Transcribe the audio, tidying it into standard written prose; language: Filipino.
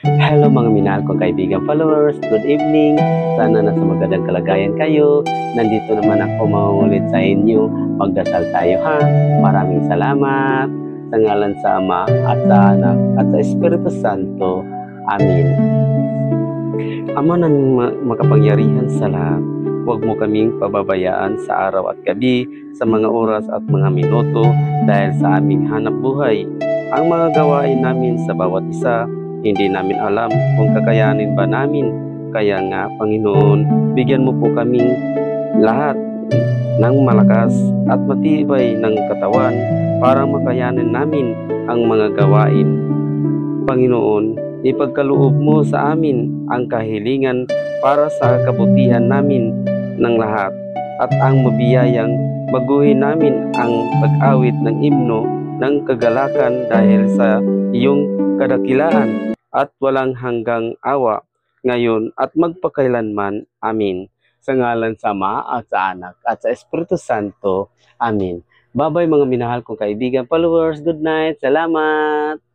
Hello mga minahal kong kaibigan followers, good evening. Sana nasa magandang kalagayan kayo. Nandito naman ako mangungulit sa inyo. Magdasal tayo ha. Maraming salamat. Sa ngalan sa Ama at sa Anak at sa Espiritu Santo. Amen. Ama ng makapangyarihan sa lahat, huwag mo kaming pababayaan sa araw at gabi, sa mga oras at mga minuto dahil sa aming hanap buhay. Ang mga gawain namin sa bawat isa, hindi namin alam kung kakayanin ba namin. Kaya nga, Panginoon, bigyan mo po kaming lahat ng malakas at matibay ng katawan para makayanin namin ang mga gawain. Panginoon, ipagkaloob mo sa amin ang kahilingan para sa kabutihan namin ng lahat at ang mabiyayang baguhin namin ang pag-awit ng himno ng kagalakan dahil sa iyong kadakilaan at walang hanggang awa ngayon at magpakailanman. Amin. Sa ngalan sa Ama at sa Anak at sa Espiritu Santo. Amin. Bye-bye mga minahal kong kaibigan followers. Good night. Salamat.